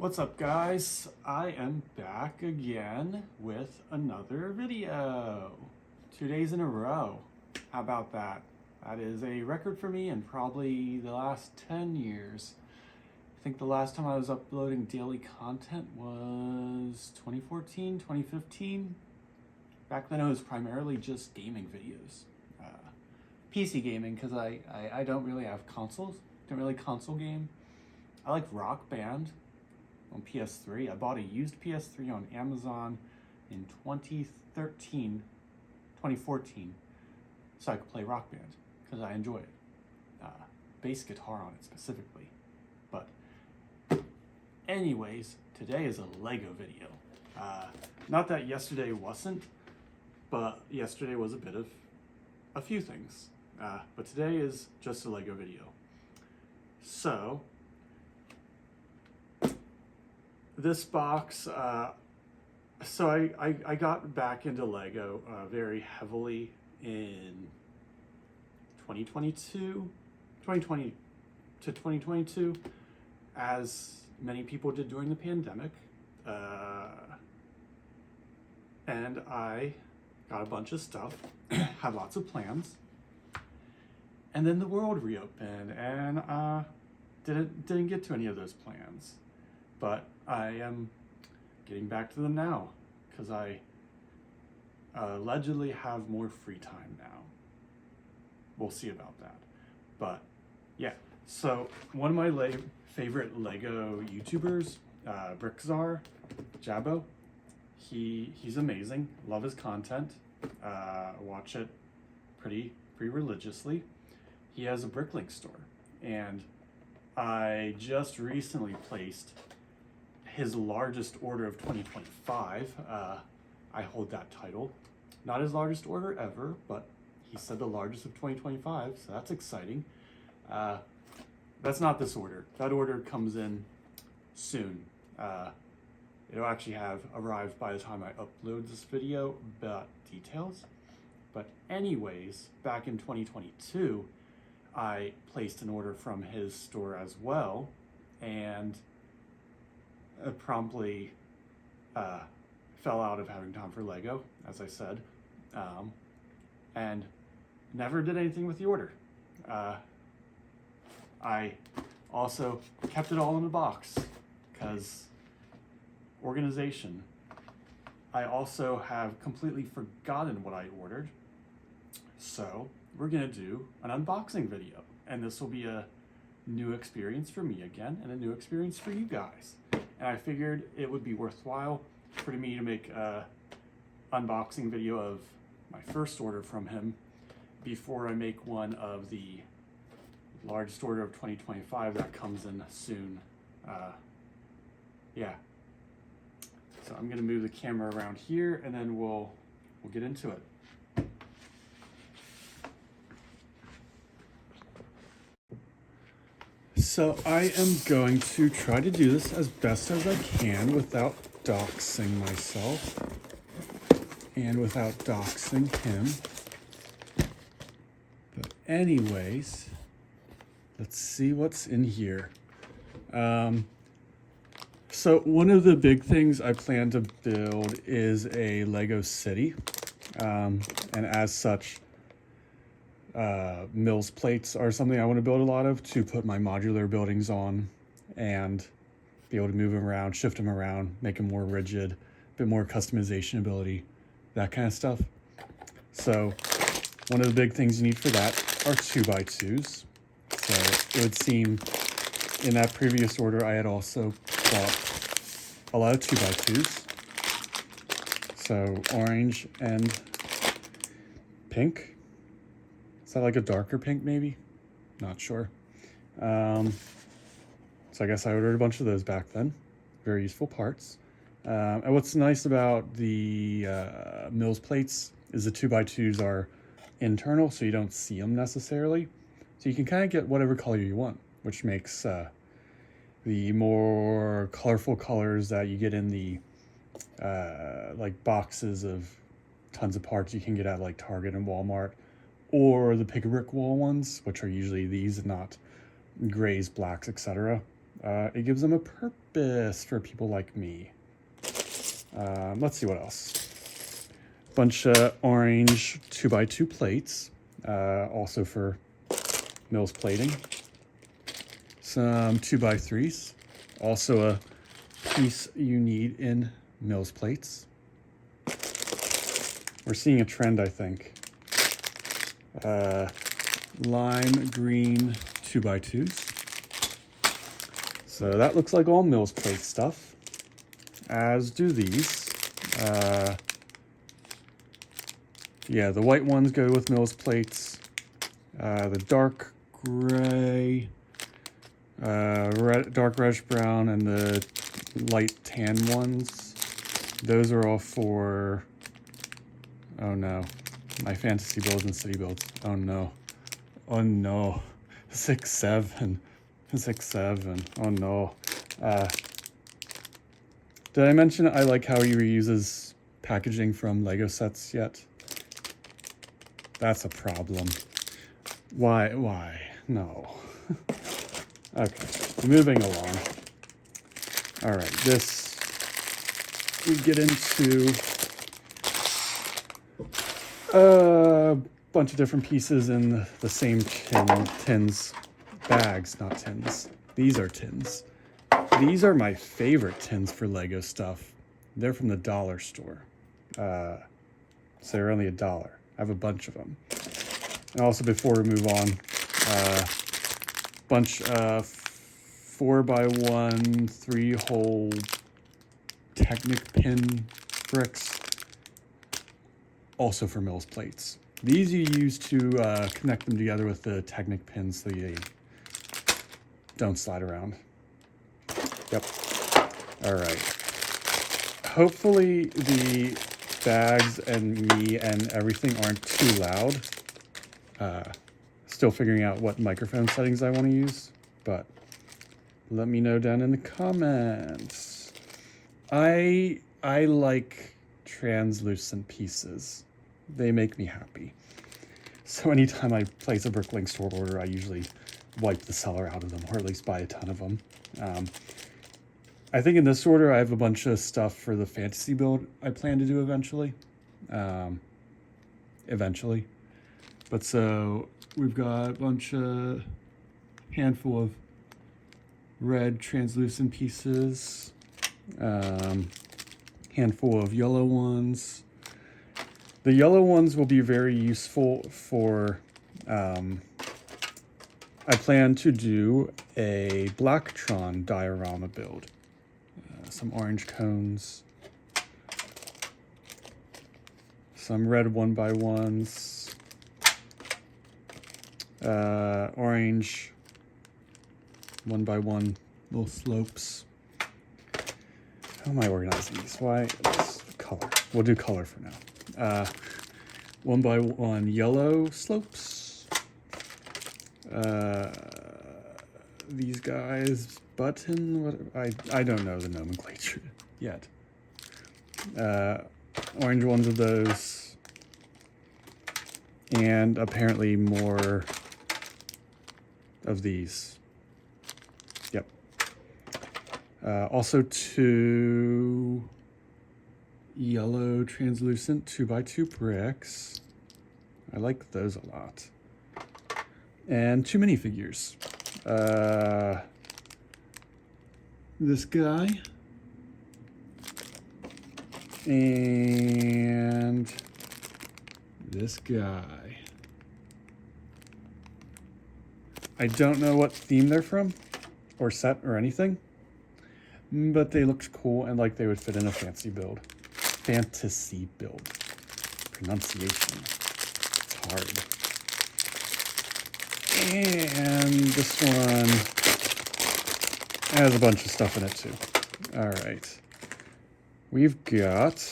What's up, guys? I am back again with another video. 2 days in a row. How about that? That is a record for me in probably the last 10 years. I think the last time I was uploading daily content was 2014, 2015. Back then it was primarily just gaming videos. PC gaming, because I don't really have consoles. Don't really console game. I like Rock Band on PS3. I bought a used PS3 on Amazon in 2014, so I could play Rock Band because I enjoy it. Bass guitar on it specifically. But anyways, today is a Lego video. Not that yesterday wasn't, but yesterday was a bit of a few things. But today is just a Lego video. So this box, so I got back into Lego very heavily in 2020 to 2022, as many people did during the pandemic. And I got a bunch of stuff, had lots of plans. And then the world reopened, and didn't get to any of those plans. But I am getting back to them now because I allegedly have more free time now. We'll see about that. But yeah, so one of my favorite Lego YouTubers, BrickTsar, Jabbo, he's amazing. Love his content. Watch it pretty religiously. He has a BrickLink store, and I just recently placed his largest order of 2025. I hold that title. Not his largest order ever, but he said the largest of 2025, so that's exciting. That's not this order. That order comes in soon. It'll actually have arrived by the time I upload this video, but details. But anyways, back in 2022, I placed an order from his store as well, and promptly fell out of having time for Lego, as I said, and never did anything with the order. I also kept it all in a box because organization. I also have completely forgotten what I ordered, so we're gonna do an unboxing video, and this will be a new experience for me again, and a new experience for you guys. And I figured it would be worthwhile for me to make a unboxing video of my first order from him before I make one of the largest order of 2025 that comes in soon. Yeah. So I'm gonna move the camera around here, and then we'll get into it. So I am going to try to do this as best as I can without doxing myself and without doxing him. But anyways, let's see what's in here. So one of the big things I plan to build is a Lego city. And as such, mills plates are something I want to build a lot of to put my modular buildings on and be able to move them around, shift them around, make them more rigid, a bit more customization ability, that kind of stuff. So one of the big things you need for that are 2x2s. So it would seem in that previous order I had also bought a lot of 2x2s. So orange and pink. Is that like a darker pink maybe? Not sure. So I guess I ordered a bunch of those back then. Very useful parts. And what's nice about the mills plates is the 2x2s are internal, so you don't see them necessarily. So you can kind of get whatever color you want, which makes the more colorful colors that you get in the like boxes of tons of parts you can get at like Target and Walmart, or the pick-a-brick wall ones, which are usually these, not grays, blacks, etc. It gives them a purpose for people like me. Let's see what else. Bunch of orange 2x2 plates, also for Mills plating. Some 2x3s, also a piece you need in Mills plates. We're seeing a trend, I think. Lime green 2x2s. So that looks like all Mills plate stuff, as do these. Yeah, the white ones go with Mills plates. The dark gray, dark reddish brown, and the light tan ones, those are all for, oh no, my fantasy builds and city builds. Oh no. Oh no. 6-7. 6-7. Oh no. Did I mention I like how he reuses packaging from Lego sets yet? That's a problem. Why? No. Okay, moving along. All right, this, we get into a bunch of different pieces in the same tins, bags, not tins. These are tins. These are my favorite tins for Lego stuff. They're from the dollar store. So they're only $1. I have a bunch of them. And also, before we move on, bunch of 4x1 3-hole Technic pin bricks, also for Mills plates. These you use to connect them together with the Technic pins so they don't slide around. Yep. All right. Hopefully the bags and me and everything aren't too loud. Still figuring out what microphone settings I want to use, but let me know down in the comments. I like translucent pieces. They make me happy. So anytime I place a BrickLink store order, I usually wipe the seller out of them, or at least buy a ton of them. I think in this order, I have a bunch of stuff for the fantasy build I plan to do eventually. But so we've got a bunch of handful of red translucent pieces, handful of yellow ones. The yellow ones will be very useful for, I plan to do a Blacktron diorama build. Some orange cones, some red 1x1s, orange 1x1 little slopes. How am I organizing these? Why? Color. We'll do color for now. 1x1 yellow slopes. These guys, button, what, I don't know the nomenclature yet. Orange ones of those. And apparently more of these. Yep. Also 2 yellow translucent 2x2 bricks. I like those a lot. And 2 minifigures. This guy. And this guy. I don't know what theme they're from, or set, or anything, but they looked cool and like they would fit in a fantasy build. Pronunciation. It's hard. And this one has a bunch of stuff in it too. All right. We've got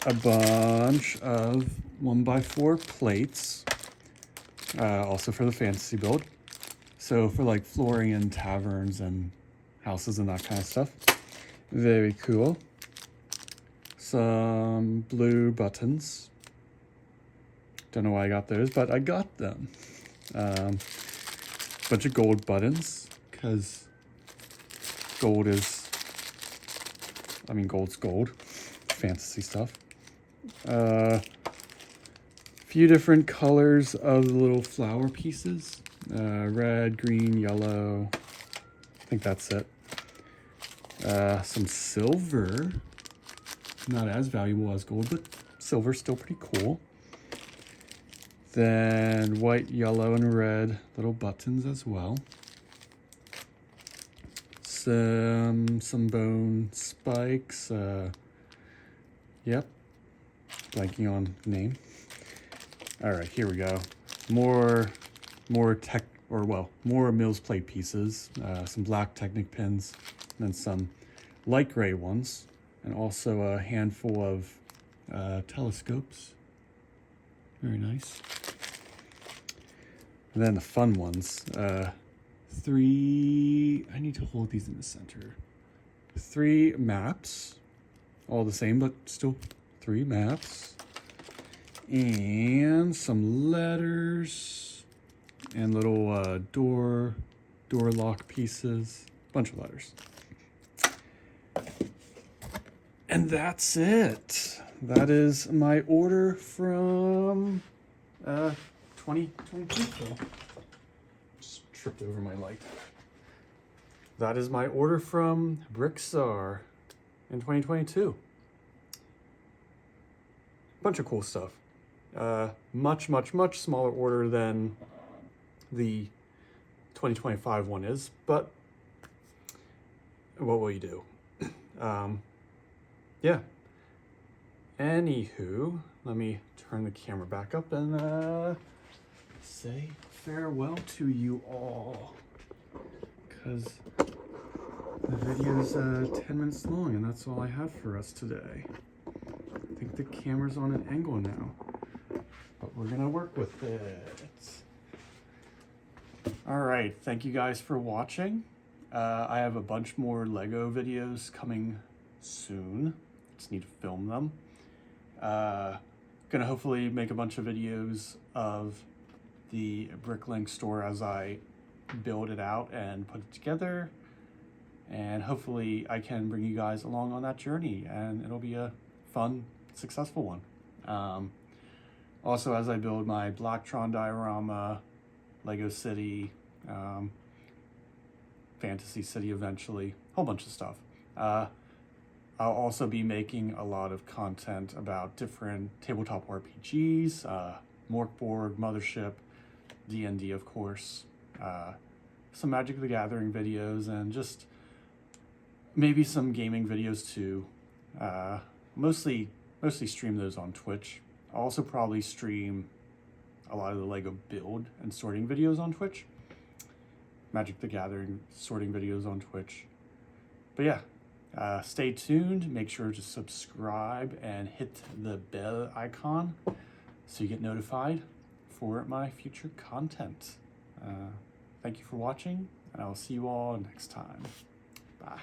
a bunch of 1x4 plates, also for the fantasy build. So for like flooring in taverns and houses and that kind of stuff. Very cool. Some blue buttons. Don't know why I got those, but I got them. Bunch of gold buttons, because Gold is, I mean, gold's gold. Fantasy stuff. Few different colors of the little flower pieces. Red, green, yellow. I think that's it. Some silver. Not as valuable as gold, but silver's still pretty cool. Then white, yellow, and red little buttons as well. Some bone spikes. Yep. Blanking on the name. All right, here we go. More Mills plate pieces. Some black Technic pins, and then some light gray ones, and also a handful of telescopes. Very nice. And then the fun ones. I need to hold these in the center. 3 maps, all the same, but still 3 maps. And some letters and little door lock pieces, bunch of letters. And that's it. That is my order from 2022. Just tripped over my light. That is my order from BrickTsar in 2022. Bunch of cool stuff. Much smaller order than the 2025 one is, but what will you do? Yeah. Anywho, let me turn the camera back up and say farewell to you all, because the video is 10 minutes long and that's all I have for us today. I think the camera's on an angle now, but we're gonna work with it. All right, thank you guys for watching. I have a bunch more Lego videos coming soon. Just need to film them. Gonna hopefully make a bunch of videos of the BrickLink store as I build it out and put it together. And hopefully I can bring you guys along on that journey and it'll be a fun, successful one. Also, as I build my Blacktron diorama, Lego City, Fantasy City eventually, a whole bunch of stuff. I'll also be making a lot of content about different tabletop RPGs, Morkborg, Mothership, D&D of course, some Magic the Gathering videos, and just maybe some gaming videos too. Mostly stream those on Twitch. I'll also probably stream a lot of the Lego build and sorting videos on Twitch. Magic the Gathering sorting videos on Twitch. But yeah, stay tuned. Make sure to subscribe and hit the bell icon so you get notified for my future content. Thank you for watching, and I will see you all next time. Bye.